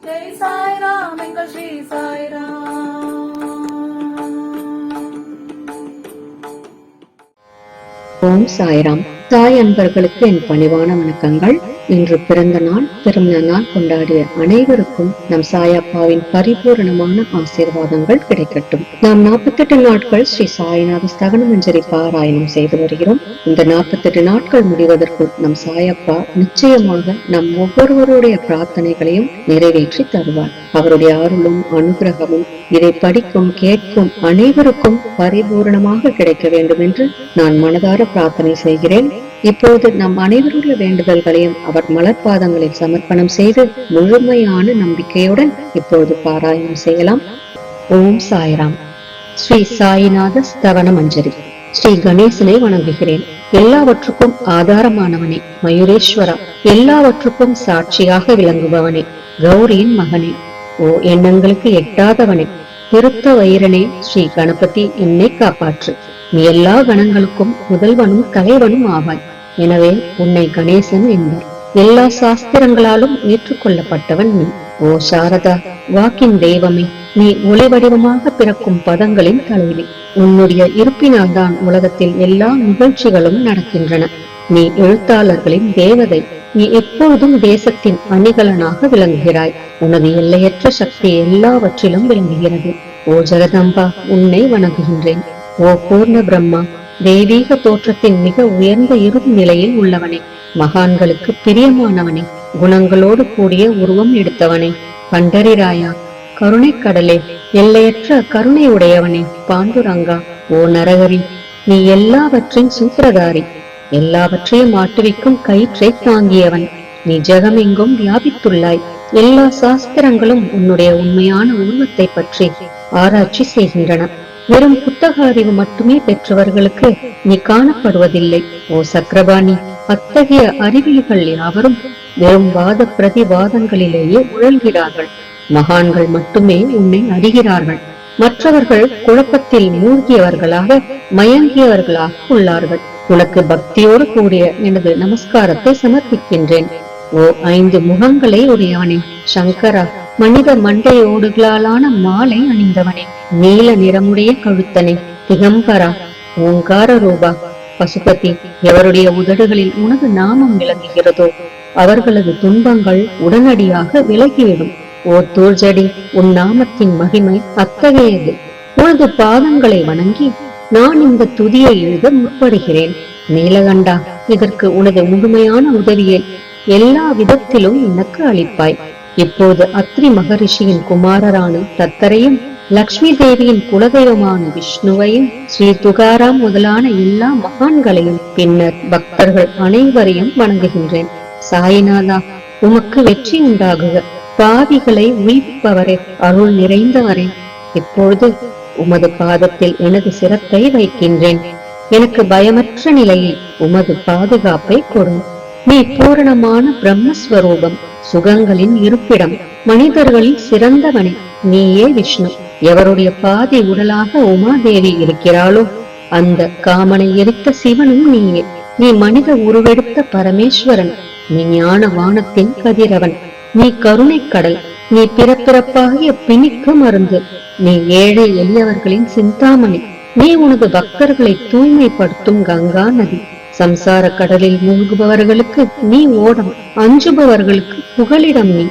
ஜெய் சாய்ராம் எங்கள் ஸ்ரீ சாய்ராம். ஓம் சாய்ராம். தாய் அன்பர்களுக்கு என் பணிவான வணக்கங்கள். இன்று பிறந்த நாள் கொண்டாடிய அனைவருக்கும் நம் சாயப்பாவின் பரிபூரணமான ஆசீர்வாதங்கள் கிடைக்கட்டும். நாம் 48 நாட்கள் ஸ்ரீ சாய்நாத ஸ்தவன மஞ்சரி பாராயணம் செய்து வருகிறோம். இந்த 48 நாட்கள் முடிவதற்குள் நம் சாயப்பா நிச்சயமாக நம் ஒவ்வொருவருடைய பிரார்த்தனைகளையும் நிறைவேற்றி தருவார். அவருடைய அருளும் அனுகிரகமும் இதை படிக்கும் கேட்கும் அனைவருக்கும் பரிபூரணமாக கிடைக்க வேண்டும் என்று நான் மனதார பிரார்த்தனை செய்கிறேன். இப்போது நம் அனைவருடைய வேண்டுதல்களையும் அவர் மலர்பாதங்களில் சமர்ப்பணம் செய்து முழுமையான நம்பிக்கையுடன் இப்போது பாராயணம் செய்யலாம். ஓம் சாய்ராம். ஸ்ரீ சாய்நாத ஸ்தவன மஞ்சரி. ஸ்ரீ கணேசனை வணங்குகிறேன். எல்லாவற்றுக்கும் ஆதாரமானவனே, மயூரேஸ்வரா, எல்லாவற்றுக்கும் சாட்சியாக விளங்குபவனே, கௌரியின் மகனே, ஓ எண்ணங்களுக்கு எட்டாதவனே, திருத்த வைரனே, ஸ்ரீ கணபதி, என்னை காப்பாற்று. நீ எல்லா கணங்களுக்கும் முதல்வனும் தலைவனும் ஆவாய். எனவே உன்னை கணேசன் என்பார். எல்லா சாஸ்திரங்களாலும் ஏற்றுக்கொள்ளப்பட்டவன் நீ. ஓ சாரதா, வாக்கின் தெய்வமே, நீ ஒளி வடிவமாக பிறக்கும் பதங்களின் தலைவி. உன்னுடைய இருப்பினால் தான் உலகத்தில் எல்லா நிகழ்ச்சிகளும் நடக்கின்றன. நீ எழுத்தாளர்களின் தேவதை. நீ எப்பொழுதும் தேசத்தின் அணிகலனாக விளங்குகிறாய். உனது எல்லையற்ற சக்தி எல்லாவற்றிலும் விளங்குகிறது. ஓ ஜெகதம்பா, உன்னை வணங்குகின்றேன். ஓ பூர்ண பிரம்மா, தெய்வீக தோற்றத்தின் மிக உயர்ந்த இறுதி நிலையில் உள்ளவனே, மகான்களுக்கு பிரியமானவனே, குணங்களோடு கூடிய உருவம் எடுத்தவனே, பண்டரிராயா, கருணை கடலே, எல்லையற்ற கருணை உடையவனே, பாண்டுரங்கா, ஓ நரகரி, நீ எல்லாவற்றின் சூத்திரதாரி, எல்லாவற்றையும் ஆட்டுவிக்கும் கயிற்றை தாங்கியவன். நீ ஜெகமெங்கும் வியாபித்துள்ளாய். எல்லா சாஸ்திரங்களும் உன்னுடைய உண்மையான உருவத்தை பற்றி ஆராய்ச்சி செய்கின்றன. வெறும் புத்தக அறிவு மட்டுமே பெற்றவர்களுக்கு நீ காணப்படுவதில்லை. ஓ சக்கரபாணி, அத்தகைய அறிவியல்கள் யாவரும் வெறும் வாத பிரதிவாதங்களிலேயே உழல்கிறார்கள். மகான்கள் மட்டுமே உன்னை அறிகிறார்கள். மற்றவர்கள் குழப்பத்தில் மூழ்கியவர்களாக மயங்கியவர்களாக உள்ளார்கள். உனக்கு பக்தியோடு கூடிய எனது நமஸ்காரத்தை சமர்ப்பிக்கின்றேன். ஓ 5 முகங்களை உடையவனே, சங்கரா, மனித மண்டையோடுகளாலான மாலை அணிந்தவனே, நீல நிறமுடைய கழுத்தனை, திகம்பரா, ஓங்கார ரூபா, பசுபதி, எவருடைய உதடுகளில் உனது நாமம் விளங்குகிறதோ அவர்களது துன்பங்கள் உடனடியாக விலகிவிடும். ஓ தூர்ஜடி, உன் நாமத்தின் மகிமை அத்தகையது. உனது பாதங்களை வணங்கி நான் இந்த துதியை எழுத முற்படுகிறேன். நீலகண்டா, இதற்கு உனது முழுமையான உதவியை எல்லா விதத்திலும் எனக்கு அளிப்பாய். இப்போது அத்ரி மகரிஷியின் குமாரரான தத்தரையும், லக்ஷ்மி தேவியின் குலதெய்வமான விஷ்ணுவையும், ஸ்ரீ துகாராம் முதலான எல்லா மகான்களையும், பின்னர் பக்தர்கள் அனைவரையும் வணங்குகின்றேன். சாய்நாதா, உமக்கு வெற்றி உண்டாகுக. பாவிகளை உயிர்ப்பவரே, அருள் நிறைந்தவரே, இப்பொழுது உமது பாதத்தில் எனது சிரத்தை வைக்கின்றேன். எனக்கு பயமற்ற நிலையில் உமது பாதுகாப்பை கொடும். நீ பூரணமான பிரம்மஸ்வரூபம், சுகங்களின் இருப்பிடம், மனிதர்களில் சிறந்தவனே, நீயே விஷ்ணு. எவருடைய பாதி உடலாக உமாதேவி இருக்கிறாளோ அந்த காமனை எரித்த சிவனும் நீயே. நீ மனித உருவெடுத்த பரமேஸ்வரன். நீ ஞான வானத்தின் கதிரவன். நீ கருணை கடல். நீ பிறப்பிறப்பாகிய பிணிக்கு மருந்து. நீ ஏழை எளியவர்களின் சிந்தாமணி. நீ உனது பக்தர்களை தூய்மைப்படுத்தும் கங்கா நதி. சம்சார கடலில் மூழ்குபவர்களுக்கு நீ ஓடம், அஞ்சுபவர்களுக்கு புகலிடம் நீ.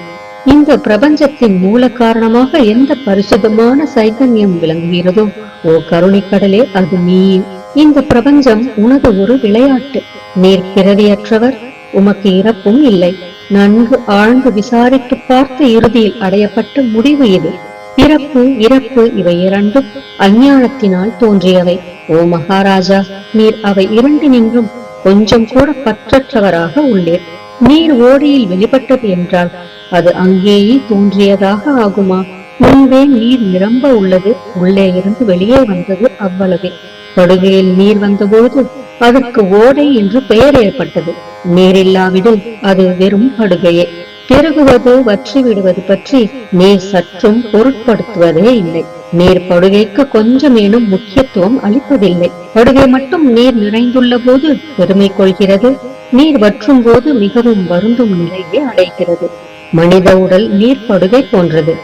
இந்த பிரபஞ்சத்தின் மூல காரணமாக எந்த பரிசுத்தமான சைதன்யம் விளங்குகிறதோ ஓ கருணை கடலே, அது நீயே. இந்த பிரபஞ்சம் உனது ஒரு விளையாட்டு. நீர் பிறவியற்றவர், உமக்கு இறப்பும் இல்லை. நன்கு ஆழ்ந்து விசாரித்து பார்த்து இறுதியில் அடையப்பட்ட முடிவு இது. பிறப்பு இறப்பு இவை இரண்டும் அஞ்ஞானத்தினால் தோன்றியவை. ஓ மகாராஜா, நீர் அவை இரண்டினின்றும் கொஞ்சம் கூட பற்றற்றவராக உள்ளீர். நீர் ஓடையில் வெளிப்பட்டது என்றால் அது அங்கேயே தோன்றியதாக ஆகுமா? முன்பே நீர் நிரம்ப உள்ளது, உள்ளே இருந்து வெளியே வந்தது, அவ்வளவே. படுகையில் நீர் வந்தபோது அதற்கு ஓடை என்று பெயர் ஏற்பட்டது. நீரில்லாவிடில் அது வெறும் படுகையே. பெருகுவது வற்றி விடுவது பற்றி நீர் சற்றும் பொருட்படுத்துவதே இல்லை. நீர் படுகைக்கு கொஞ்சமேனும் முக்கியத்துவம் அளிப்பதில்லை. படுகை மட்டும் நீர் நிறைந்துள்ள போது பெருமை கொள்கிறது. நீர் வற்றும் போது மிகவும் வருந்தும் நிலையை அடைகிறது. மனித உடல் நீர்ப்படுகை போன்றது.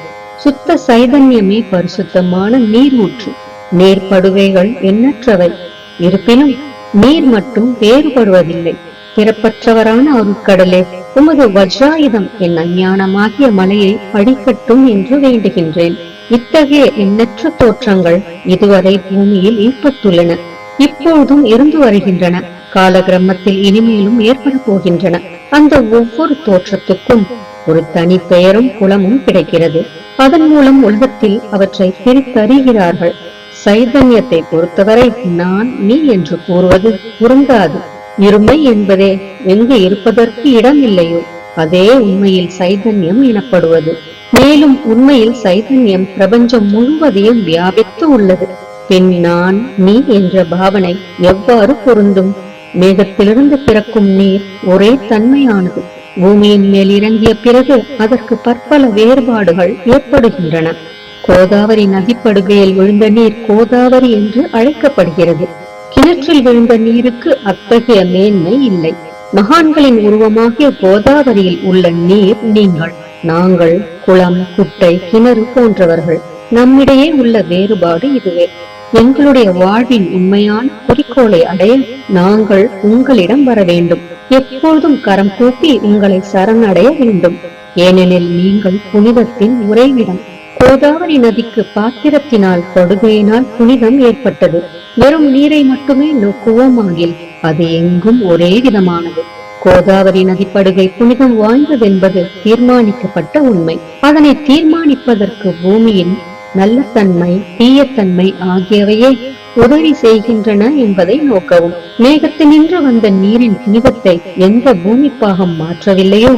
சுத்த சைதன்யமே பரிசுத்தமான நீர் ஊற்று. நீர்ப்படுகைகள் எண்ணற்றவை. இருப்பினும் நீர் மட்டும் வேறுபடுவதில்லை. பிறப்பற்றவரான அருட்கடலே, உமது வஜ்ராயுதம் என் அஞ்ஞானமாகிய மலையை அடிக்கட்டும் என்று வேண்டுகின்றேன். இத்தகைய எண்ணற்ற தோற்றங்கள் இதுவரை பூமியில் ஏற்பட்டுள்ளன, இப்போதும் இருந்து வருகின்றன, காலகிரமத்தில் இனிமேலும் ஏற்பட போகின்றன. அந்த ஒவ்வொரு தோற்றத்துக்கும் ஒரு தனி பெயரும் குலமும் கிடைக்கிறது. அதன் மூலம் உலகத்தில் அவற்றை பிரித்தறிகிறார்கள். சைதன்யத்தை பொறுத்தவரை நான் நீ என்று கூறுவது பொருந்தாது. இருமை என்பதே எங்கு இருப்பதற்கு இடம் இல்லையோ அதே உண்மையில் சைதன்யம் எனப்படுவது. மேலும் உண்மையில் சைதன்யம் பிரபஞ்சம் முழுவதையும் வியாபித்து உள்ளது. பின் நான் நீ என்ற பாவனை எவ்வாறு பொருந்தும்? மேகத்திலிருந்து பிறக்கும் நீர் ஒரே தன்மையானது. பூமியின் மேல் இறங்கிய பிறகு அதற்கு பற்பல வேறுபாடுகள் ஏற்படுகின்றன. கோதாவரி நதிப்படுகையில் விழுந்த நீர் கோதாவரி என்று அழைக்கப்படுகிறது. கிணற்றில் விழுந்த நீருக்கு அத்தகைய மேன்மை இல்லை. மகான்களின் உருவமாகிய கோதாவரியில் உள்ள நீர் நீங்கள். நாங்கள் குளம், குட்டை, கிணறு போன்றவர்கள். நம்மிடையே உள்ள வேறுபாடு இதுவே. எங்களுடைய வாழ்வின் உண்மையான குறிக்கோளை அடைய நாங்கள் உங்களிடம் வர வேண்டும். எப்பொழுதும் கரம் கூப்பி உங்களை சரணடைய வேண்டும். ஏனெனில் நீங்கள் புனிதத்தின் உறைவிடம். கோதாவரி நதிக்கு பாத்திரத்தினால் படுகையினால் புனிதம் ஏற்பட்டது. வெறும் நீரை மட்டுமே நோக்குவோமாகில் அது எங்கும் ஒரே விதமானது. கோதாவரி நதிப்படுகை புனிதம் வாய்ந்ததென்பது தீர்மானிக்கப்பட்ட உண்மை. அதனை தீர்மானிப்பதற்கு பூமியின் நல்ல தன்மை, தீயத்தன்மை ஆகியவையே உதவி செய்கின்றன என்பதை நோக்கவும். மேகத்தினின்று வந்த நீரின் புனிதத்தை எந்த பூமி பாகம் மாற்றவில்லையோ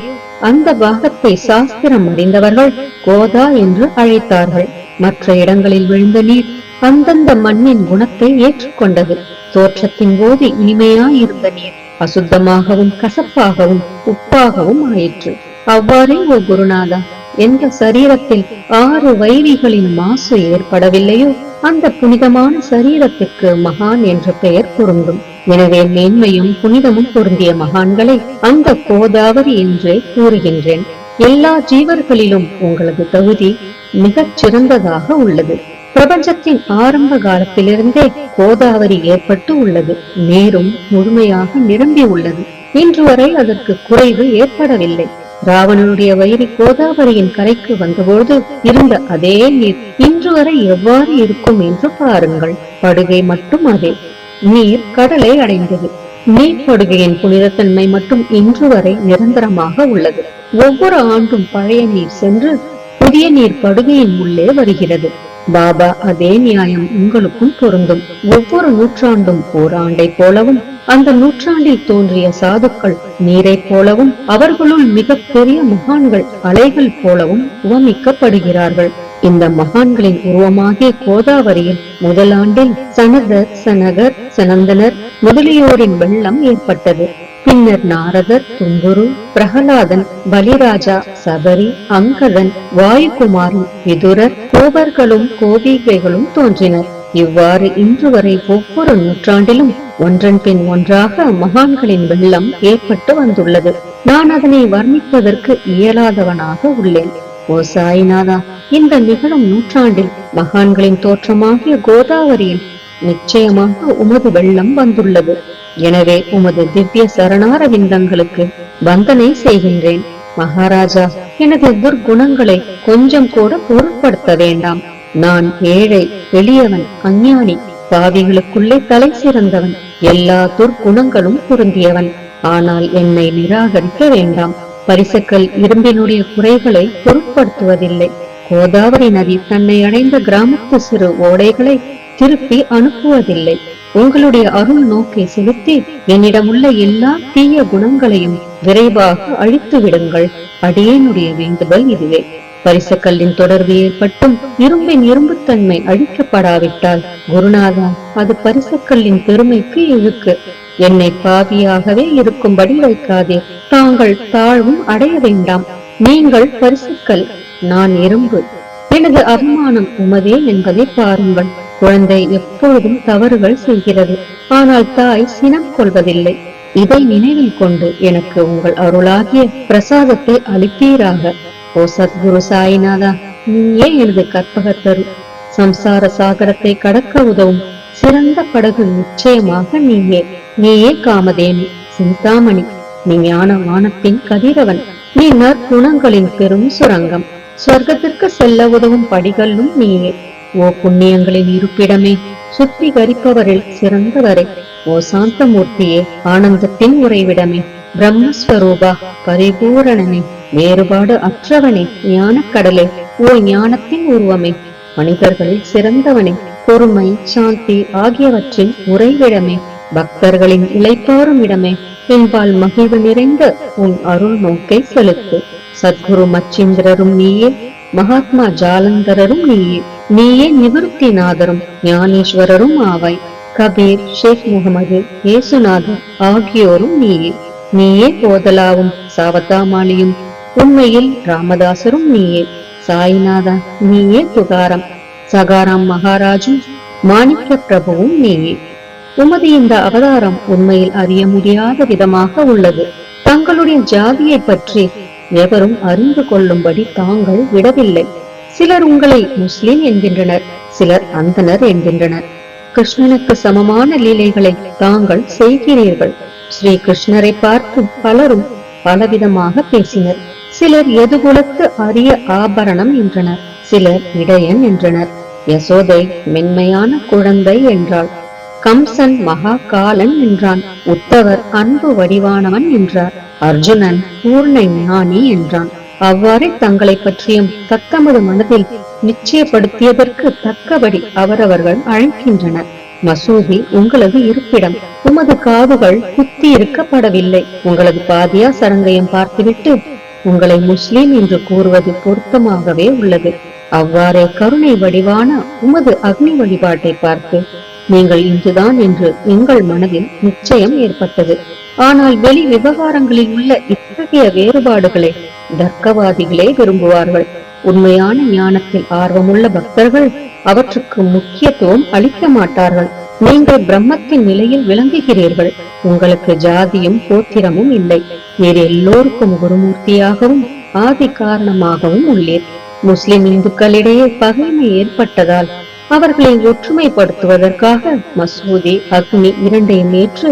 அந்த பாகத்தை சாஸ்திரம் அறிந்தவர்கள் கோதா என்று அழைத்தார்கள். மற்ற இடங்களில் விழுந்த நீர் அந்தந்த மண்ணின் குணத்தை ஏற்றுக்கொண்டது. தோற்றத்தின் போது இனிமையாயிருந்த நீர் அசுத்தமாகவும் கசப்பாகவும் உப்பாகவும் ஆயிற்று. அவ்வாறே ஓ குருநாதா, எந்த சரீரத்தில் 6 வைரிகளின் மாசு ஏற்படவில்லையோ அந்த புனிதமான சரீரத்திற்கு மகான் என்ற பெயர் பொருந்தும். எனவே மேன்மையும் புனிதமும் பொருந்திய மகான்களை அந்த கோதாவரி என்றே கூறுகின்றேன். எல்லா ஜீவர்களிலும் உங்களது தகுதி மிகச் சிறந்ததாக உள்ளது. பிரபஞ்சத்தின் ஆரம்ப காலத்திலிருந்தே கோதாவரி ஏற்பட்டு உள்ளது. நீரும் முழுமையாக நிரம்பி உள்ளது. இன்று வரை அதற்கு குறைவு ஏற்படவில்லை. ராவணனுடைய வயிறு கோதாவரியின் கரைக்கு வந்தபோது இருந்த அதே நீர் இன்று வரை எவ்வாறு இருக்கும் என்று பாருங்கள். படுகை மட்டும் அதே. நீர் கடலை அடைந்தது. நீர்ப்படுகையின் புனிதத்தன்மை மட்டும் இன்று வரை நிரந்தரமாக உள்ளது. ஒவ்வொரு ஆண்டும் பழைய நீர் சென்று புதிய நீர் படுகையின் உள்ளே வருகிறது. பாபா, அதே நியாயம் உங்களுக்கும் பொருந்தும். ஒவ்வொரு நூற்றாண்டும் ஓராண்டை போலவும் அந்த நூற்றாண்டில் தோன்றிய சாதுக்கள் நீரை போலவும் அவர்களுள் மிக பெரிய மகான்கள் அலைகள் போலவும் உவமிக்கப்படுகிறார்கள். இந்த மகான்களின் உருவமாகிய கோதாவரியில் முதல் ஆண்டில் சனதர், சனகர், சனந்தனர் முதலியோரின் வெள்ளம் ஏற்பட்டது. பின்னர் நாரதர், தும்புரு, பிரகலாதன், பலிராஜா, சபரி, அங்கதன், வாயுகுமாரன், விதுரர், கோபர்களும் கோபிகைகளும் தோன்றினர். இவ்வாறு இன்று வரை ஒவ்வொரு நூற்றாண்டிலும் ஒன்றன் பின் ஒன்றாக மகான்களின் வெள்ளம் ஏற்பட்டு வந்துள்ளது. நான் அதனை வர்ணிப்பதற்கு இயலாதவனாக உள்ளேன். ஓ சாய்நாதா, இந்த நிகழும் நூற்றாண்டில் மகான்களின் தோற்றமாகிய கோதாவரியில் நிச்சயமாக உமது வெள்ளம் வந்துள்ளது. எனவே உமது திவ்ய சரணார விந்தங்களுக்கு வந்தனை செய்கின்றேன். மகாராஜா, எனது துர்குணங்களை கொஞ்சம் கூட பொருட்படுத்த வேண்டாம். நான் ஏழை, எளியவன், அஞ்ஞானி, பாவிகளுக்குள்ளே தலை சிறந்தவன், எல்லா துர்குணங்களும் பொருந்தியவன். ஆனால் என்னை நிராகரிக்க வேண்டாம். பரிசக்கள் இரும்பினுடைய குறைகளை பொருட்படுத்துவதில்லை. கோதாவரி நதி தன்னை அடைந்த கிராமத்து சிறு ஓடைகளை திருப்பி அனுப்புவதில்லை. உங்களுடைய அருள் நோக்கை செலுத்தி என்னிடமுள்ள எல்லா தீய குணங்களையும் விரைவாக அழித்து விடுங்கள். அடியேனுடைய வேண்டுதல் இதுவே. பரிசக்கல்லின் தொடர்பு ஏற்பட்டும் இரும்பின் இரும்புத்தன்மை அழிக்கப்படாவிட்டால் குருநாதா, அது பரிசக்கல்லின் பெருமைக்கு இழுக்கு. என்னை பாவியாகவே இருக்கும்படி வைக்காதே. தாங்கள் தாழ்வும் அடைய வேண்டாம். நீங்கள் பரிசக்கல், நான் இரும்பு. எனது அவமானம் உமதே என்பதை பாருங்கள். குழந்தை எப்பொழுதும் தவறுகள் செய்கிறது. ஆனால் தாய் சினம் கொள்வதில்லை. இதை நினைவில் கொண்டு எனக்கு உங்கள் அருளாகிய பிரசாதத்தை அளிப்பீராக. ஓ சத்குரு சாய்நாதா, நீயே எனது கற்பகத்தரு. சம்சார சாகரத்தை கடக்க உதவும் சிறந்த படகு நிச்சயமாக நீயே. நீயே காமதேனு, சிந்தாமணி. நீ ஞான வானத்தின் கதிரவன். நீ நற்குணங்களின் பெரும் சுரங்கம். சொர்க்கத்திற்கு செல்ல உதவும் படிகளும் நீயே. ஓ புண்ணியங்களின் இருப்பிடமே, சுத்திகரிப்பவரில் சிறந்தவரே. ஓ சாந்தமூர்த்தியே, ஆனந்தத்தின் உறைவிடமே, பிரம்மஸ்வரூபா, பரிபூரணனே, வேறுபாடு அற்றவனே, ஞானக்கடலே, ஓ ஞானத்தின் உருவமே, மனிதர்களில் சிறந்தவனே, பொறுமை சாந்தி ஆகியவற்றின் உறைவிடமே, பக்தர்களின் இளைப்பாறும் இடமே, என்பால் மகிழ்வு நிறைந்த உன் அருள் நோக்கை செலுத்து. சத்குரு மச்சிந்திரரும் நீயே, மகாத்மா ஜாலந்தரரும் நீயே. நீயே நிவர்த்திநாதரும் ஞானேஸ்வரரும் ஆவாய். கபீர், ஷேக் முகமது, ஏசுநாதர் ஆகியோரும் நீயே. நீயே போதலாவும் சாவதாமாலியும், உண்மையில் ராமதாசரும் நீயே. சாய்நாதா, நீயே துகாரம், சகாராம் மகாராஜும் மாணிக்க பிரபுவும் நீயே. உமது இந்த அவதாரம் உண்மையில் அறிய முடியாத விதமாக உள்ளது. தங்களுடைய ஜாதியை பற்றி எவரும் அறிந்து கொள்ளும்படி தாங்கள் விடவில்லை. சிலர் உங்களை முஸ்லிம் என்கின்றனர், சிலர் அந்தனர் என்கின்றனர். கிருஷ்ணனுக்கு சமமான லீலைகளை தாங்கள் செய்கிறீர்கள். ஸ்ரீ கிருஷ்ணரை பார்த்து பலரும் பலவிதமாக பேசினர். சிலர் எதுகுலத்து அரிய ஆபரணம் என்றனர், சிலர் இடையன் என்றனர். யசோதை மென்மையான குழந்தை என்றாள். கம்சன் மகா காலன் என்றான். உத்தவர் அன்பு வடிவானவன் என்றார். அர்ஜுனன் பூர்ண ஞானி என்றான். அவ்வாறே தங்களை பற்றியும் தத்தமது மனதில் நிச்சயப்படுத்தியதற்கு தக்கபடி அவரவர்கள் அழைக்கின்றனர். மசூதி உங்களது இருப்பிடம். உமது காதுகள் குத்தி இருக்கப்படவில்லை. உங்களது பாதியா சரங்கையும் பார்த்துவிட்டு உங்களை முஸ்லிம் என்று கூறுவது பொருத்தமாகவே உள்ளது. அவ்வாறே கருணை வடிவான உமது அக்னி வழிபாட்டை பார்த்து நீங்கள் இன்றுதான் என்று எங்கள் மனதில் நிச்சயம் ஏற்பட்டது. ஆனால் வெளி விவகாரங்களில் உள்ள இத்தகைய வேறுபாடுகளை தர்க்கவாதிகளே விரும்புவார்கள். உண்மையான ஞானத்தில் ஆர்வமுள்ள பக்தர்கள் அவற்றுக்கு முக்கியத்துவம் அளிக்க மாட்டார்கள். நீங்கள் பிரம்மத்தின் நிலையில் விளங்குகிறீர்கள். உங்களுக்கு ஜாதியும் கோத்திரமும் இல்லை. நீர் எல்லோருக்கும் குருமூர்த்தியாகவும் ஆதி காரணமாகவும் உள்ளீர். முஸ்லிம் இந்துக்களிடையே பகைமை ஏற்பட்டதால் அவர்களை ஒற்றுமைப்படுத்துவதற்காக மசூதி அக்னி இரண்டையும் ஏற்று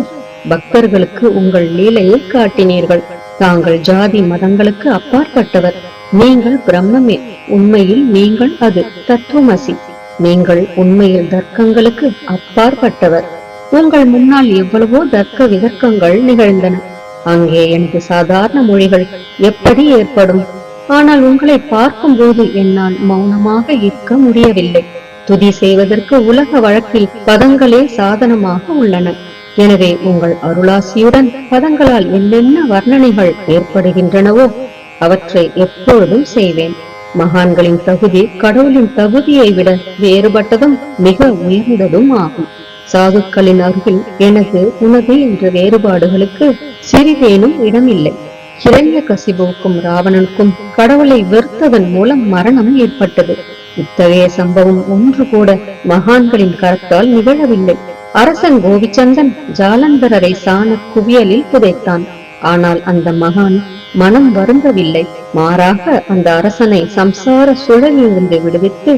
பக்தர்களுக்கு உங்கள் லீலையை காட்டினீர்கள். தாங்கள் ஜாதி மதங்களுக்கு அப்பாற்பட்டவர். நீங்கள் பிரம்மமே. உண்மையில் நீங்கள் அது தத்துவமசி. நீங்கள் உண்மையில் தர்க்கங்களுக்கு அப்பாற்பட்டவர். உங்கள் முன்னால் எவ்வளவோ தர்க்க விதர்க்கங்கள் நிகழ்ந்தன. அங்கே எனக்கு சாதாரண மொழிகள் எப்படி ஏற்படும்? ஆனால் உங்களை பார்க்கும் போது என்னால் மௌனமாக இருக்க முடியவில்லை. துதி செய்வதற்கு உலக வழக்கில் பதங்களே சாதனமாக உள்ளன. எனவே உங்கள் அருளாசியுடன் பதங்களால் என்னென்ன வர்ணனைகள் ஏற்படுகின்றனவோ அவற்றை எப்பொழுதும் செய்வேன். மகான்களின் தகுதி கடவுளின் தகுதியை விட வேறுபட்டதும் மிக உயர்ந்ததும் ஆகும். சாதுக்களின் அருகில் எனது உனது என்ற வேறுபாடுகளுக்கு சிறிதேனும் இடமில்லை. ஹிரண்ய கசிபுவுக்கும் ராவணனுக்கும் கடவுளை வெறுத்ததன் மூலம் மரணம் ஏற்பட்டது. இத்தகைய சம்பவம் ஒன்று கூட மகான்களின் கரத்தால் நிகழவில்லை. அரசன் கோவிச்சந்தன் ஜாலந்தரரை சாண குவியலில் புதைத்தான். ஆனால் அந்த மகான் மனம் வருந்தவில்லை. மாறாக அந்த அரசனை சம்சார சுழலிலிருந்து விடுவித்து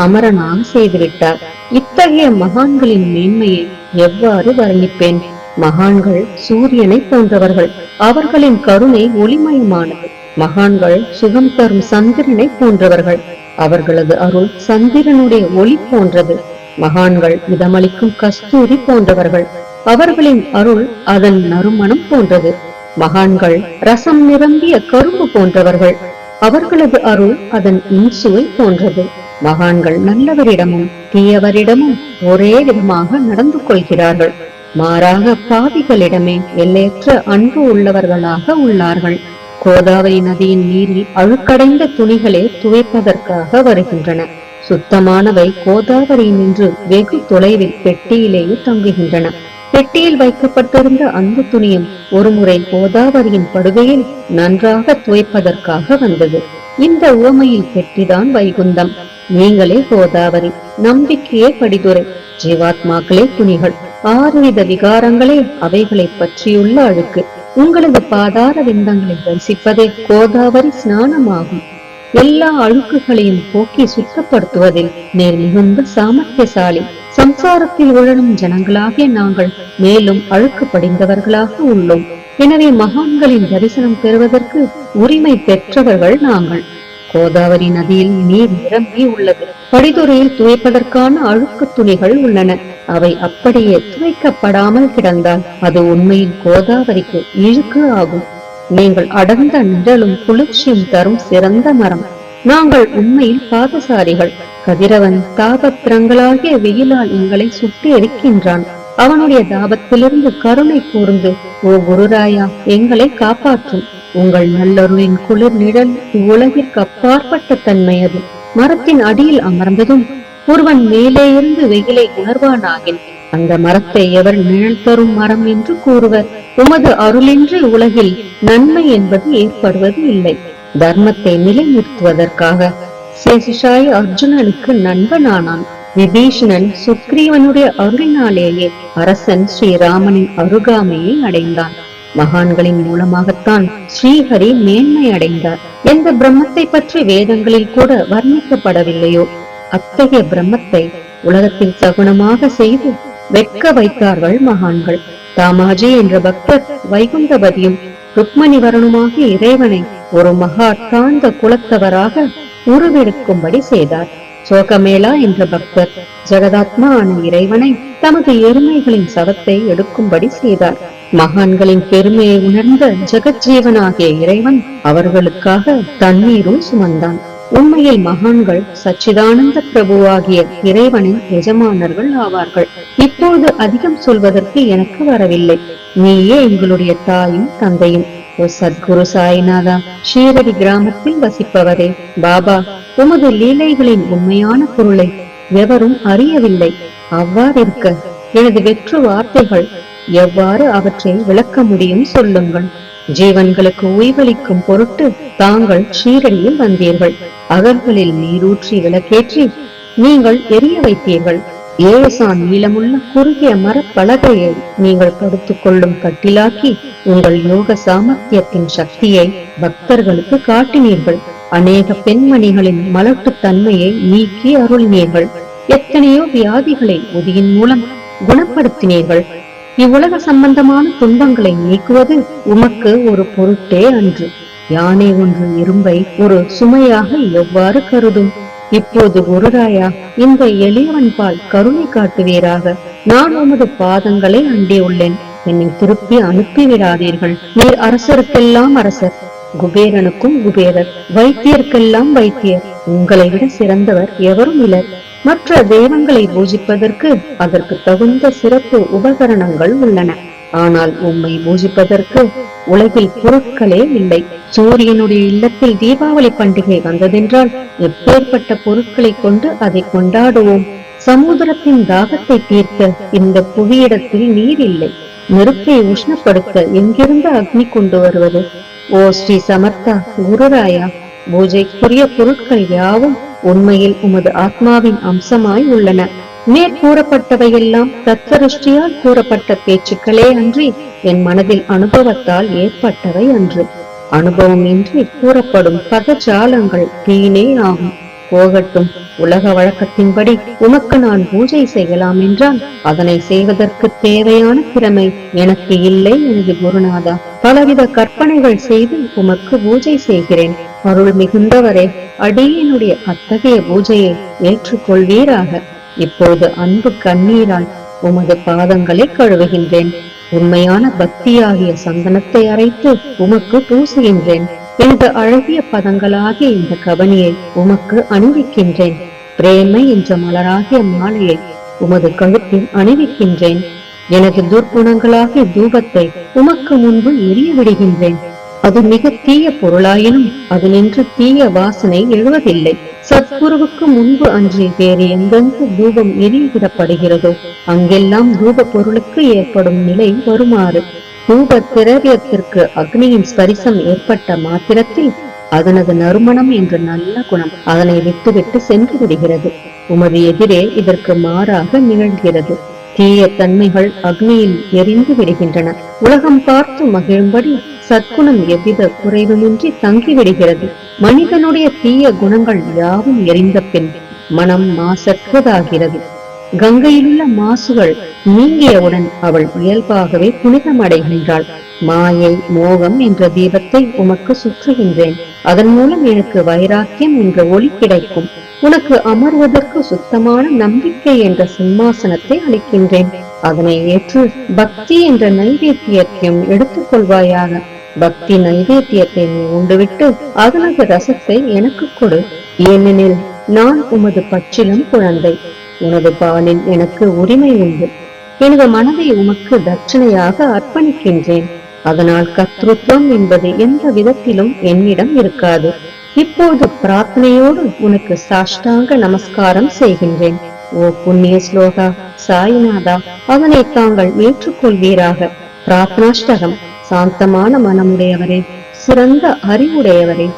அமரனாக செய்துவிட்டார். இத்தகைய மகான்களின் மேன்மையை எவ்வாறு வர்ணிப்பேன்? மகான்கள் சூரியனை போன்றவர்கள். அவர்களின் கருணை ஒளிமயமானது. மகான்கள் சுகம் தரும் சந்திரனை போன்றவர்கள். அவர்களது அருள் சந்திரனுடைய ஒளி போன்றது. மகான்கள் இதமளிக்கும் கஸ்தூரி போன்றவர்கள். அவர்களின் அருள் அதன் நறுமணம் போன்றது. மகான்கள் ரசம் நிரம்பிய கரும்பு போன்றவர்கள். அவர்களது அருள் அதன் இன்சுவை போன்றது. மகான்கள் நல்லவரிடமும் தீயவரிடமும் ஒரே விதமாக நடந்து கொள்கிறார்கள். மாறாக பாவிகளிடமே எல்லையற்ற அன்பு உள்ளவர்களாக உள்ளார்கள். கோதாவரி நதியின் நீரில் அழுக்கடைந்த துணிகளே துவைப்பதற்காக வருகின்றன. சுத்தமானவை கோதாவரி நின்று வெகு தொலைவில் பெட்டியிலேயே தங்குகின்றன. பெட்டியில் வைக்கப்பட்டிருந்த அந்த துணியும் ஒருமுறை கோதாவரியின் படுகையில் நன்றாக துவைப்பதற்காக வந்தது. இந்த உவமையில் பெட்டிதான் வைகுந்தம். நீங்களே கோதாவரி, நம்பிக்கையே படிதுரை, ஜீவாத்மாக்களே துணிகள். 6 விகாரங்களே அவைகளை பற்றியுள்ள அழுக்கு. உங்களது பாதார விந்தங்களை தரிசிப்பதே கோதாவரி ஸ்நானமாகும். எல்லா அழுக்குகளையும் போக்கி சுத்தப்படுத்துவதில் நேர் மிகுந்த சாமர்த்தியசாலி. சம்சாரத்தில் உழலும் ஜனங்களாகிய நாங்கள் மேலும் அழுக்கு படிந்தவர்களாக உள்ளோம். எனவே மகான்களின் தரிசனம் பெறுவதற்கு உரிமை பெற்றவர்கள் நாங்கள். கோதாவரி நதியில் நீர் நிரம்பி உள்ளது. படித்துறையில் துவைப்பதற்கான அழுக்கு துணிகள் உள்ளன. அவை அப்படியே துவைக்கப்படாமல் கிடந்தால் அது உண்மையில் கோதாவரிக்கு இழுக்கு ஆகும். நீங்கள் அடர்ந்த நிழலும் குளிர்ச்சியும் தரும் சிறந்த மரம். நாங்கள் உண்மையில் பாதசாரிகள். கதிரவன் தாபத்திரங்களாகிய வெயிலால் எங்களை சுட்டி எரிக்கின்றான். அவனுடைய தாபத்திலிருந்து கருணை கூர்ந்து, ஓ குருராயா, எங்களை காப்பாற்றும். உங்கள் நல்லருளின் குளிர் நிழல் இவ்வுலகிற்கு அப்பாற்பட்ட தன்மை அது. மரத்தின் அடியில் அமர்ந்ததும் ஒருவன் மேலே இருந்து வெயிலை உணர்வானாகின் அந்த மரத்தை எவர் நிழல் தரும் மரம் என்று கூறுவர். உமது அருளின்றி உலகில் நன்மை என்பது ஏற்படுவது இல்லை. தர்மத்தை நிலைநிறுத்துவதற்காக சேஷாய் அர்ஜுனனுக்கு நண்பனானான். விபீஷணன் சுக்ரீவனுடைய அருளினாலேயே அரசன் ஸ்ரீராமனின் அருகாமையை அடைந்தான். மகான்களின் மூலமாகத்தான் ஸ்ரீஹரி மேன்மை அடைந்தார். எந்த பிரம்மத்தை பற்றி வேதங்களில் கூட வர்ணிக்கப்படவில்லையோ அத்தகைய பிரம்மத்தை உலகத்தில் சகுனமாக செய்து வெட்க வைத்தார்கள் மகான்கள். தாமாஜி என்ற பக்தர் வைகுண்டபதியும் ருக்மணி வரணுமாகிய இறைவனை ஒரு மகா தாழ்ந்த குலத்தவராக உருவெடுக்கும்படி செய்தார். சோகமேளா என்ற பக்தர் ஜெகதாத்மா ஆன இறைவனை தமது எருமைகளின் சவத்தை எடுக்கும்படி செய்தார். மகான்களின் பெருமையை உணர்ந்த ஜெகஜீவனாகிய இறைவன் அவர்களுக்காக தண்ணீரும் சுமந்தான். உண்மையில் மகான்கள் சச்சிதானந்த பிரபுவாகிய இறைவனின் எஜமானர்கள் ஆவார்கள். இப்போது அதிகம் சொல்வதற்கு எனக்கு வரவில்லை. நீயே எங்களுடைய தாயும் தந்தையும். ஓ சத்குரு சாய்நாதா, ஷீரடி கிராமத்தில் வசிப்பவரே, பாபா, உமது லீலைகளின் உண்மையான பொருளை எவரும் அறியவில்லை. அவ்வாறிருக்க எனது வெற்று வார்த்தைகள் எவ்வாறு அவற்றை விளக்க முடியும் சொல்லுங்கள். ஜீவன்களுக்கு ஓய்வளிக்கும் பொருட்டு தாங்கள் ஷீரடியில் வந்தீர்கள். அகல்களில் நீரூற்றி விளக்கேற்றி நீங்கள் எரிய வைத்தீர்கள். 7 சான் நீளமுள்ள குறுகிய மரப்பலகையை நீங்கள் படுத்துக் கொள்ளும் கட்டிலாக்கி உங்கள் யோக சாமர்த்தியத்தின் சக்தியை பக்தர்களுக்கு காட்டினீர்கள். அநேக பெண்மணிகளின் மலட்டு தன்மையை நீக்கி அருளினீர்கள். எத்தனையோ வியாதிகளை உதியின் மூலம் குணப்படுத்தினீர்கள். இவ்வுலக சம்பந்தமான துன்பங்களை நீக்குவது உமக்கு ஒரு பொருட்டே அன்று. யானை ஒன்று இரும்பை ஒரு சுமையாக எவ்வாறு கருதும்? இப்போது குருராயா, இந்த எளியவன் பால் கருணை காட்டுவீராக. நான் உமது பாதங்களை அண்டியுள்ளேன். என்னை திருப்பி அனுப்பிவிடாதீர்கள். நீர் அரசருக்கெல்லாம் அரசர், குபேரனுக்கும் குபேரர், வைத்தியருக்கெல்லாம் வைத்தியர். உங்களை விட சிறந்தவர் எவரும் இலர். மற்ற தெய்வங்களை பூஜிப்பதற்கு அதற்கு தகுந்த சிறப்பு உபகரணங்கள் உள்ளன. ஆனால் உம்மை பூஜிப்பதற்கு உலகில் பொருட்களே இல்லை. சூரியனுடைய இல்லத்தில் தீபாவளி பண்டிகை வந்ததென்றால் எப்பேற்பட்ட பொருட்களை கொண்டு அதை கொண்டாடுவோம். சமுத்திரத்தின் தாகத்தை தீர்க்க இந்த புவியிடத்தில் நீர் இல்லை. நெருப்பை உஷ்ணப்படுத்த எங்கிருந்து அக்னி கொண்டு வருவது? ஓ ஸ்ரீ சமர்த்தா குருராயா, பூஜைக்குரிய பொருட்கள் யாவும் உண்மையில் உமது ஆத்மாவின் அம்சமாய் உள்ளன. மேற்கூறப்பட்டவையெல்லாம் தத்வருஷ்டியால் கூறப்பட்ட பேச்சுக்களே அன்றி என் மனதில் அனுபவத்தால் ஏற்பட்டவை அன்று. அனுபவம் இன்றி கூறப்படும் பதஜாலங்கள் வீணே ஆகும். போகட்டும். உலக வழக்கத்தின்படி உமக்கு நான் பூஜை செய்யலாம் என்றால் அதனை செய்வதற்கு தேவையான திறமை எனக்கு இல்லை எனது குருநாதா. பலவித கற்பனைகள் செய்து உமக்கு பூஜை செய்கிறேன். அருள் மிகுந்தவரே, அடியனுடைய அத்தகைய பூஜையை ஏற்றுக்கொள்வீராக. இப்போது அன்பு கண்ணீரால் உமது பாதங்களை கழுவுகின்றேன். உண்மையான பக்தியாகிய சந்தனத்தை அரைத்து உமக்கு பூசுகின்றேன். எனது அழகிய பதங்களாகிய இந்த கவனியை உமக்கு அணிவிக்கின்றேன். பிரேமை என்ற மலராகிய மாலையை உமது கழுத்தில் அணிவிக்கின்றேன். எனது துர்குணங்களாகிய தூபத்தை உமக்கு முன்பு எரிய விடுகின்றேன். அது மிக தீய பொருளாயினும் அது நின்று தீய வாசனை எழுவதில்லை. சத்குருவுக்கு முன்பு அன்றி வேறு எங்கெங்கு தூபம் எரியவிடப்படுகிறதோ அங்கெல்லாம் தூப பொருளுக்கு ஏற்படும் நிலை வருமாறு தூப திரவியத்திற்கு அக்னியின் ஸ்பரிசம் ஏற்பட்ட மாத்திரத்தில் அதனது நறுமணம் என்ற நல்ல குணம் அதனை விட்டுவிட்டு சென்று விடுகிறது. உமது எதிரே இதற்கு மாறாக நிகழ்கிறது. தீய தன்மைகள் அக்னியில் எரிந்து விடுகின்றன. உலகம் பார்த்து மகிழும்படி சத்குணம் எவ்வித குறைவுமின்றி தங்கிவிடுகிறது. மனிதனுடைய தீய குணங்கள் யாவும் எரிந்த பின் மனம் மாசற்றதாகிறது. கங்கையிலுள்ள மாசுகள் நீங்கியவுடன் அவள் இயல்பாகவே புனிதமடைகின்றாள். மாயை மோகம் என்ற தீபத்தை உமக்கு சுற்றுகின்றேன். அதன் மூலம் எனக்கு வைராக்கியம் என்ற ஒளி கிடைக்கும். உனக்கு அமர்வதற்கு சுத்தமான நம்பிக்கை என்ற சிம்மாசனத்தை அளிக்கின்றேன். அதனை ஏற்று பக்தி என்ற நைவேத்தியத்தையும் எடுத்துக் கொள்வாயாக. பக்தி நைவேத்தியத்தை நீ உண்டுவிட்டு அதனது ரசத்தை எனக்கு கொடு. ஏனெனில் நான் உமது பச்சிலம் குழந்தை. உனது பாலில் எனக்கு உரிமை உண்டு. எனது மனதை உமக்கு தட்சணையாக அர்ப்பணிக்கின்றேன். அதனால் கர்த்தத்துவம் என்பது எந்த விதத்திலும் என்னிடம் இருக்காது. இப்போது பிரார்த்தனையோடு உனக்கு சாஷ்டாங்க நமஸ்காரம் செய்கின்றேன். ஓ புண்ணிய ஸ்லோகா சாய்நாதா, அதனை தாங்கள் ஏற்றுக்கொள்வீராக. பிரார்த்தனாஷ்டகம். சாந்தமான மனமுடையவரே, சிறந்த அறிவுடையவரே,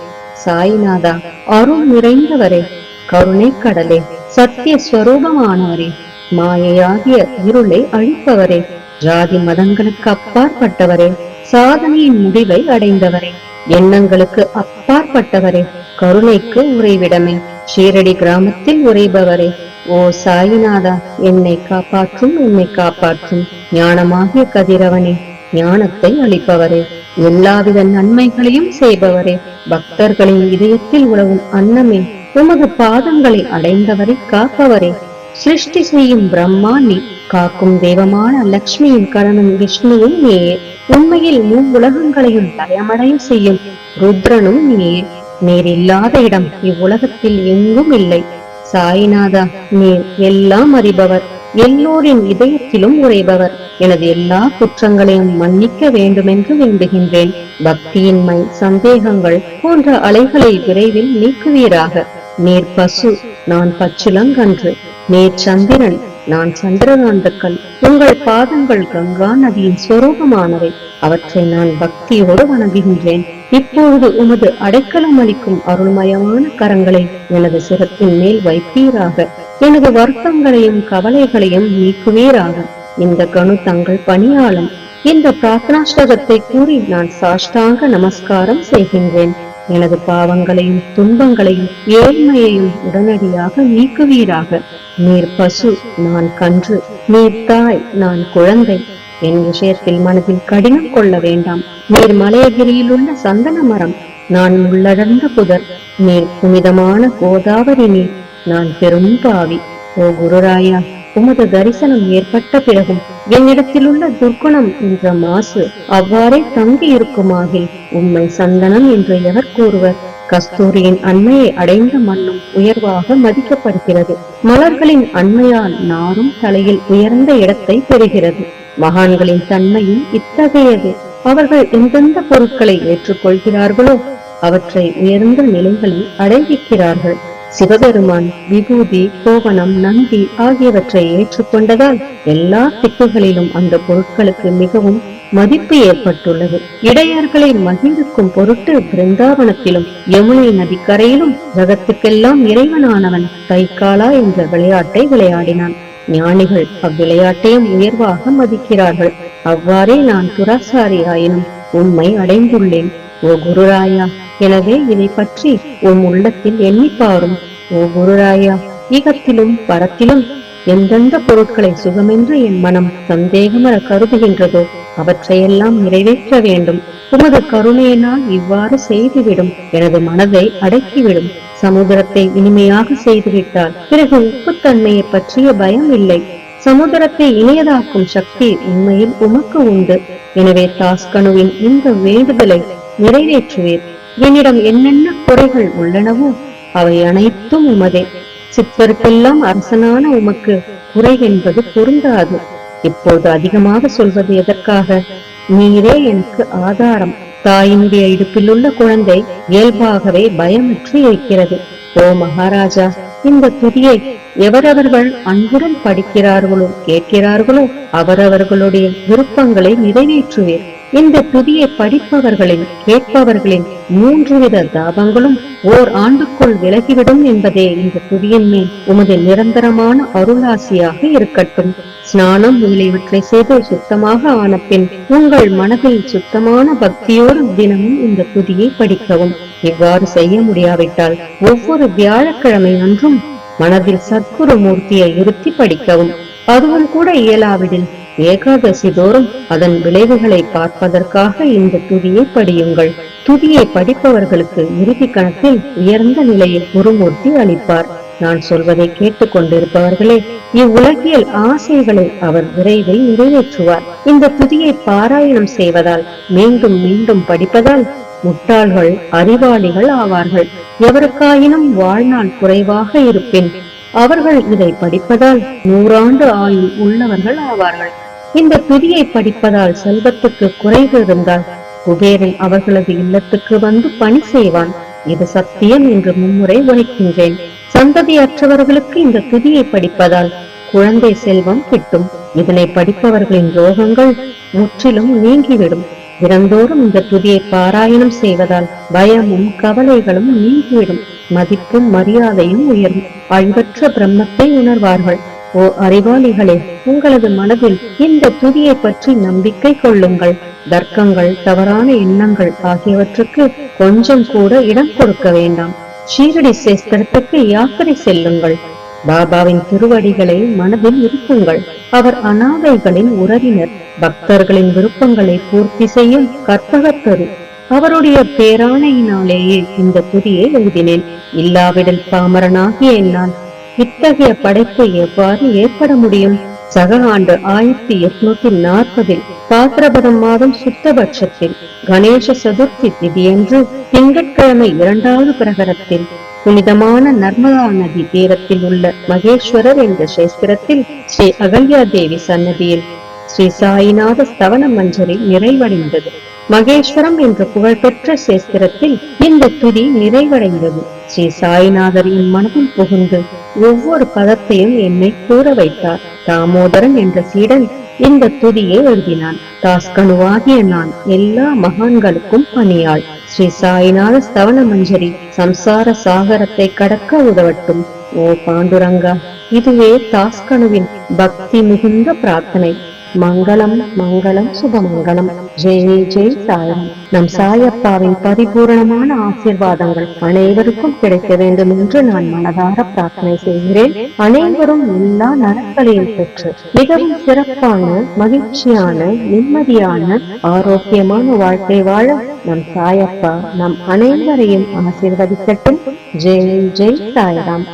சாய்நாதா, அருள் நிறைந்தவரே, கருணை கடலே, சத்திய ஸ்வரூபமானவரே, மாயையாகிய இருளை அழிப்பவரே, ஜாதி மதங்களுக்கு அப்பாற்பட்டவரே, சாதனையின் முடிவை அடைந்தவரே, எண்ணங்களுக்கு அப்பாற்பட்டவரே, கருணைக்கு உறைவிடமே, ஷீரடி கிராமத்தில் உறைபவரே, ஓ சாயிநாதா, என்னை காப்பாற்றும், என்னை காப்பாற்றும். ஞானமாகிய கதிரவனே, ஞானத்தை அளிப்பவரே, எல்லாவித நன்மைகளையும் செய்பவரே, பக்தர்களின் இதயத்தில் உழவும் அன்னமே, உமது பாதங்களை அடைந்தவரை காப்பவரே, சிருஷ்டி செய்யும் பிரம்மா நீ, காக்கும் தெய்வமான லட்சுமியின் கணவன் விஷ்ணுவும் நீயே, உண்மையில் உலகங்களையும் பயமடைய செய்யும் ருத்ரனும் நீயே. நீர் இல்லாத இடம் இவ்வுலகத்தில் எங்கும் இல்லை. சாய்நாதா, நீர் எல்லாம் அறிபவர், எல்லோரின் இதயத்திலும் உறைபவர். எனது எல்லா குற்றங்களையும் மன்னிக்க வேண்டுமென்று வேண்டுகின்றேன். பக்தியின்மை, சந்தேகங்கள் போன்ற அலைகளை விரைவில் நீக்குவீராக. நீர் பசு, நான் பச்சிலங்கன்று. நீர் சந்திரன், நான் சந்திரகாந்தக்கல். உங்கள் பாதங்கள் கங்கா நதியின் ஸ்வரூபமானவை. அவற்றை நான் பக்தியோடு வணங்குகின்றேன். இப்பொழுது உமது அடைக்கலம் அளிக்கும் அருள்மயமான கரங்களை எனது சிரத்தின் மேல் வைப்பீராக. எனது வருத்தங்களையும் கவலைகளையும் நீக்குவீராக. இந்த கணு தங்கள் பணியாளன். இந்த பிரார்த்தனாஷ்டகத்தை கூறி நான் சாஷ்டாங்க நமஸ்காரம் செய்கின்றேன். எனது பாவங்களையும் துன்பங்களையும் ஏழ்மையையும் உடனடியாக நீக்குவீராக. நீர் பசு, நான் கன்று. நீர் தாய், நான் குழந்தை. என் விஷயத்தில் மனதில் கடினம் கொள்ள வேண்டாம். நீர் மலையகிரியில் உள்ள சந்தன மரம், நான் உள்ளடர்ந்த புதர். நீர் புனிதமான கோதாவரி நீர், நான் பெரும் பாவி. ஓ குருராயா, உமது தரிசனம் ஏற்பட்ட பிறகும் என்னிடத்தில் உள்ள துர்க்குணம் என்ற மாசு அவ்வாறே தங்கி இருக்குமாகில் உம்மை சந்தனம் என்று எவர் கூறுவர்? கஸ்தூரியின் அண்மையை அடைந்த மண்ணும் உயர்வாக மதிக்கப்படுகிறது. மலர்களின் அண்மையால் நாரும் தலையில் உயர்ந்த இடத்தை பெறுகிறது. மகான்களின் தன்மையும் இத்தகையது. அவர்கள் எந்தெந்த பொருட்களை ஏற்றுக்கொள்கிறார்களோ அவற்றை உயர்ந்த நிலைகளில் அடைவிக்கிறார்கள். சிவபெருமான் விபூதி, கோவணம், நந்தி ஆகியவற்றை ஏற்றுக்கொண்டதால் எல்லா திக்குகளிலும் அந்த பொருட்களுக்கு மிகவும் மதிப்பு ஏற்பட்டுள்ளது. இடையர்களை மகிழ்விக்கும் பொருட்டு பிருந்தாவனத்திலும் யமுனை நதிக்கரையிலும் ஜகத்துக்கெல்லாம் இறைவனானவன் தைக்காலா என்ற விளையாட்டை விளையாடினான். ஞானிகள் அவ்விளையாட்டையும் உயர்வாக மதிக்கிறார்கள். அவ்வாறே நான் துராசாரி ஆயினும் உம்மை அடைந்துள்ளேன். ஓ குருராயா, எனவே இதை பற்றி உம் உள்ளத்தில் எண்ணி பாரும். ஓ குருராயா, ஈகத்திலும் பரத்திலும் எந்தெந்த பொருட்களை சுகமென்று என் மனம் சந்தேகமர கருதுகின்றதோ அவற்றையெல்லாம் நிறைவேற்ற வேண்டும். உமது கருணையினால் இவ்வாறு செய்துவிடும். எனது மனதை அடக்கிவிடும். சமுதிரத்தை இனிமையாக செய்துவிட்டால் பிறகு உப்புத்தன்மையை பற்றிய பயம் இல்லை. சமுதிரத்தை இனியதாக்கும் சக்தி உண்மையில் உமக்கு உண்டு. எனவே தாஸ்கனுவின் இந்த வேண்டுதலை நிறைவேற்றுவீர். என்னிடம் என்னென்ன குறைகள் உள்ளனவோ அவை அனைத்தும் உமதே. சித்தருக்கெல்லாம் அரசனான உமக்கு குறை என்பது பொருந்தாது. இப்போது அதிகமாக சொல்வது எதற்காக? நீரே எனக்கு ஆதாரம். தாயினுடைய இடுப்பில் உள்ள குழந்தை இயல்பாகவே பயமற்று இருக்கிறது. ஓ மகாராஜா, இந்த துதியை எவரவர்கள் அன்புடன் படிக்கிறார்களோ கேட்கிறார்களோ அவரவர்களுடைய விருப்பங்களை நிறைவேற்றுவீர். இந்த துதியை படிப்பவர்களின் கேட்பவர்களின் 3 வித தாபங்களும் ஓர் ஆண்டுக்குள் விலகிவிடும் என்பதே இந்த துதியின் மேல் உமது நிரந்தரமான அருளாசியாக இருக்கட்டும். ஸ்நானம் முதலியவற்றை செய்து சுத்தமாக ஆன பின் உங்கள் மனதில் சுத்தமான பக்தியோடு தினமும் இந்த துதியை படிக்கவும். இவ்வாறு செய்ய முடியாவிட்டால் ஒவ்வொரு வியாழக்கிழமை அன்றும் மனதில் சத்குரு மூர்த்தியை இருத்தி படிக்கவும். அதுவும் கூட இயலாவிடில் ஏகாதசி தோறும் அதன் விளைவுகளை பார்ப்பதற்காக இந்த துதியை படியுங்கள். துதியை படிப்பவர்களுக்கு இறுதி கணக்கில் உயர்ந்த நிலையில் குருமூர்த்தி அளிப்பார். நான் சொல்வதை கேட்டுக் கொண்டிருப்பவர்களே, இவ்வுலகியல் ஆசைகளை அவர் விரைவில் நிறைவேற்றுவார். இந்த துதியை பாராயணம் செய்வதால், மீண்டும் மீண்டும் படிப்பதால் முட்டாள்கள் அறிவாளிகள் ஆவார்கள். எவருக்காயினும் வாழ்நாள் குறைவாக இருப்பின் அவர்கள் இதை படிப்பதால் 100 ஆண்டு ஆயுள் உள்ளவர்கள் ஆவார்கள். இந்த துதியை படிப்பதால் செல்வத்துக்கு குறைவு இருந்தால் குபேரன் அவர்களது இல்லத்துக்கு வந்து பணி செய்வான். இது சத்தியம் என்று மும்முறை உரைக்கின்றேன். சந்ததியற்றவர்களுக்கு இந்த துதியை படிப்பதால் குழந்தை செல்வம் கிட்டும். இதனை படிப்பவர்களின் ரோகங்கள் முற்றிலும் நீங்கிவிடும். தினந்தோறும் இந்த துதியை பாராயணம் செய்வதால் பயமும் கவலைகளும் நீங்கிவிடும். மதிப்பும் மரியாதையும் உயரும். அழிவற்ற பிரம்மத்தை உணர்வார்கள். ஓ அறிவாளிகளே, உங்களது மனதில் இந்த துதியை பற்றி நம்பிக்கை கொள்ளுங்கள். தர்க்கங்கள், தவறான எண்ணங்கள் ஆகியவற்றுக்கு கொஞ்சம் கூட இடம் கொடுக்க வேண்டாம். ஷீரடி சேஸ்திரத்துக்கு யாத்திரை செல்லுங்கள். பாபாவின் திருவடிகளை மனதில் இருப்புங்கள். அவர் அநாதைகளின் உறவினர். பக்தர்களின் விருப்பங்களை பூர்த்தி செய்யும் கற்பகத்தரு. அவருடைய பேராணையினாலேயே இந்த துதியை எழுதினேன். இல்லாவிடில் பாமரனாகிய என்னால் இத்தகைய படைப்பு எவ்வாறு ஏற்பட முடியும்? சக ஆண்டு 1840 பாத்திரபதம் மாதம் சுத்தபட்சத்தில் கணேச சதுர்த்தி திதியன்று திங்கட்கிழமை 2வது பிரகரத்தில் புனிதமான நர்மதா நதி தீரத்தில் உள்ள மகேஸ்வரர் என்ற சேஸ்திரத்தில் ஸ்ரீ அகல்யா தேவி சன்னதியில் ஸ்ரீ சாயிநாத ஸ்தவன மஞ்சரி நிறைவடைந்தது. மகேஸ்வரம் என்ற புகழ்பெற்ற சேஸ்திரத்தில் இந்த துதி நிறைவடைந்தது. ஸ்ரீ சாய்நாதர் என் மனதில் புகுந்து ஒவ்வொரு பதத்தையும் என்னை கூற வைத்தார். தாமோதரன் என்ற சீடன் இந்த துதியை எழுதினான். தாஸ்கனுவாகிய நான் எல்லா மகான்களுக்கும் பணியாள். ஸ்ரீ சாய்நாத ஸ்தவன மஞ்சரி சம்சார சாகரத்தை கடக்க உதவட்டும். ஓ பாண்டுரங்கா, இதுவே தாஸ்கனுவின் பக்தி மிகுந்த பிரார்த்தனை. மங்களம் மங்களம் சுபமங்கலம். ஜெய் ஜெய் சாயம். நம் சாயப்பாவின் பரிபூரணமான ஆசீர்வாதங்கள் அனைவருக்கும் கிடைக்க வேண்டும் என்று நான் மனதார பிரார்த்தனை செய்கிறேன். அனைவரும் எல்லா நலன்களையும் பெற்று மிகவும் சிறப்பான, மகிழ்ச்சியான, நிம்மதியான, ஆரோக்கியமான வாழ்க்கை வாழ நம் சாயப்பா நம் அனைவரையும் ஆசீர்வதிக்கட்டும். ஜெய் ஜெய் சாய்ராம்.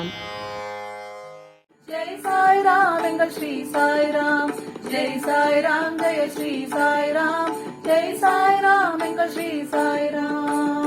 ஜெய் சாய்ராம் எங்கள் ஸ்ரீ சாய்ராம். ஜெய் சாய்ராம் ஜெய ஸ்ரீ சாய்ராம். ஜெய் சாய்ராம் எங்கள் ஸ்ரீ சாய்ராம்.